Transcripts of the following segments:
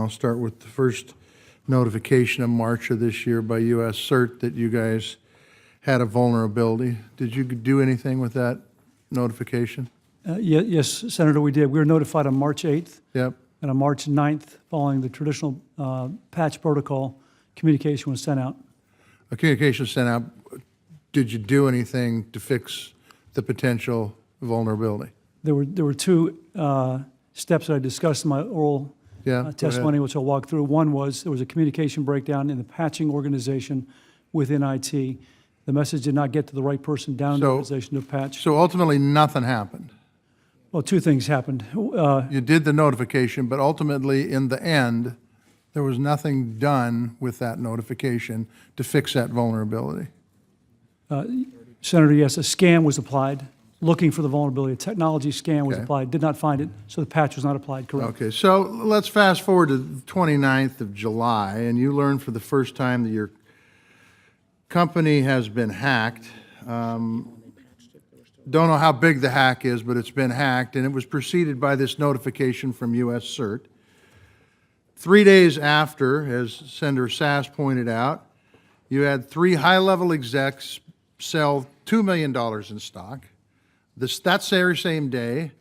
I'll start with the first notification of March of this year by U.S. CERT that you guys had a vulnerability. Did you do anything with that notification? Yes, Senator, we did. We were notified on March 8th. Yep. And on March 9th, following the traditional patch protocol, communication was sent out. A communication sent out. Did you do anything to fix the potential vulnerability? There were two steps that I discussed in my oral testimony, which I'll walk through. One was there was a communication breakdown in the patching organization within IT. The message did not get to the right person down in the organization to patch. So ultimately, nothing happened. Well, two things happened. You did the notification, but ultimately, in the end, there was nothing done with that notification to fix that vulnerability. Senator, yes, a scan was applied looking for the vulnerability. A technology scan was applied, did not find it, so the patch was not applied, correct? Okay, so let's fast forward to the 29th of July, and you learn for the first time that your company has been hacked. Don't know how big the hack is, but it's been hacked, and it was preceded by this notification from U.S. CERT. 3 days after, as Senator Sass pointed out, you had 3 high-level execs sell $2 million in stock. That very same day,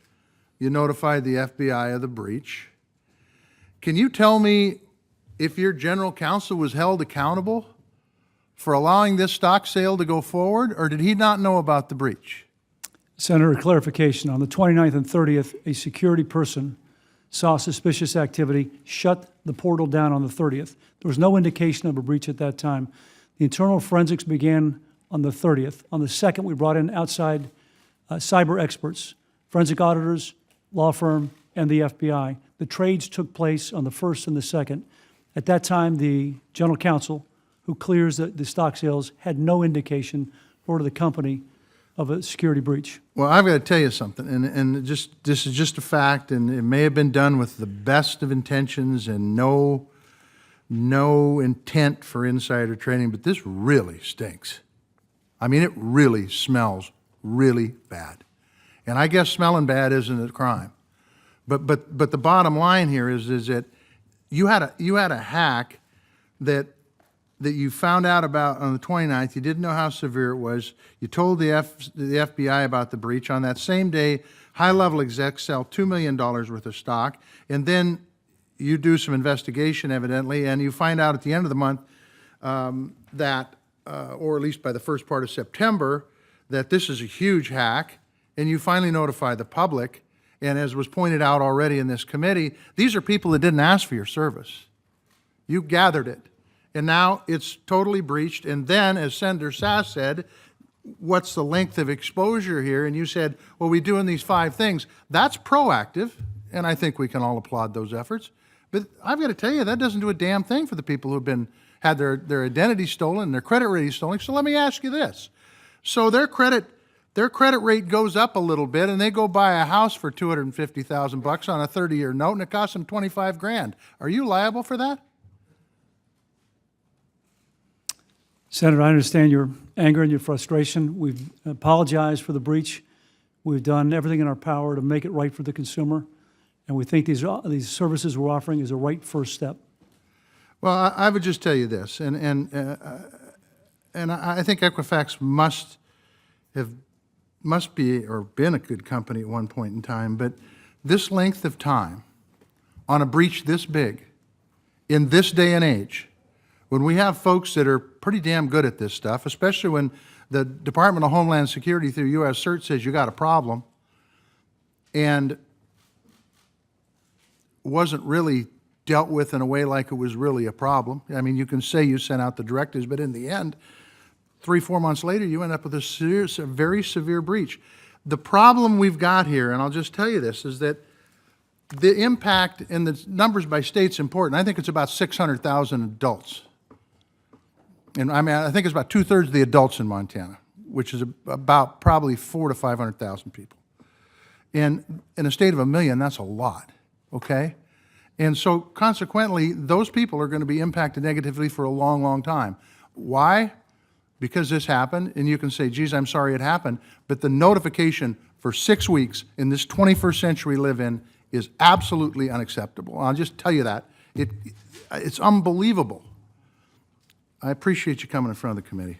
you notified the FBI of the breach. Can you tell me if your general counsel was held accountable for allowing this stock sale to go forward, or did he not know about the breach? Senator, clarification. On the 29th and 30th, a security person saw suspicious activity, shut the portal down on the 30th. There was no indication of a breach at that time. The internal forensics began on the 30th. On the 2nd, we brought in outside cyber experts, forensic auditors, law firm, and the FBI. The trades took place on the 1st and the 2nd. At that time, the general counsel, who clears the stock sales, had no indication or to the company of a security breach. Well, I've got to tell you something, and this is just a fact, and it may have been done with the best of intentions and no intent for insider trading, but this really stinks. I mean, it really smells really bad. And I guess smelling bad isn't a crime. But the bottom line here is that you had a hack that you found out about on the 29th. You didn't know how severe it was. You told the FBI about the breach. On that same day, high-level execs sell $2 million worth of stock, and then you do some investigation, evidently, and you find out at the end of the month that, or at least by the first part of September, that this is a huge hack, and you finally notify the public. And as was pointed out already in this committee, these are people that didn't ask for your service. You gathered it. And now it's totally breached. And then, as Senator Sass said, what's the length of exposure here? And you said, well, we're doing these 5 things. That's proactive, and I think we can all applaud those efforts. But I've got to tell you, that doesn't do a damn thing for the people who've had their identity stolen, their credit rating stolen. So let me ask you this. So their credit rate goes up a little bit, and they go buy a house for $250,000 on a 30-year note, and it costs them $25,000. Are you liable for that? Senator, I understand your anger and your frustration. We've apologized for the breach. We've done everything in our power to make it right for the consumer, and we think these services we're offering is a right first step. Well, I would just tell you this, and I think Equifax must be or been a good company at one point in time, but this length of time on a breach this big, in this day and age, when we have folks that are pretty damn good at this stuff, especially when the Department of Homeland Security through U.S. CERT says you got a problem, and wasn't really dealt with in a way like it was really a problem. I mean, you can say you sent out the directives, but in the end, 3-4 months later, you end up with a very severe breach. The problem we've got here, and I'll just tell you this, is that the impact and the numbers by state's important. I think it's about 600,000 adults. And I mean, I think it's about 2/3 of the adults in Montana, which is about probably 400,000 to 500,000 people. And in a state of 1 million, that's a lot, okay? And so consequently, those people are going to be impacted negatively for a long, long time. Why? Because this happened, and you can say, geez, I'm sorry it happened, but the notification for 6 weeks in this 21st century we live in is absolutely unacceptable. I'll just tell you that. It's unbelievable. I appreciate you coming in front of the committee.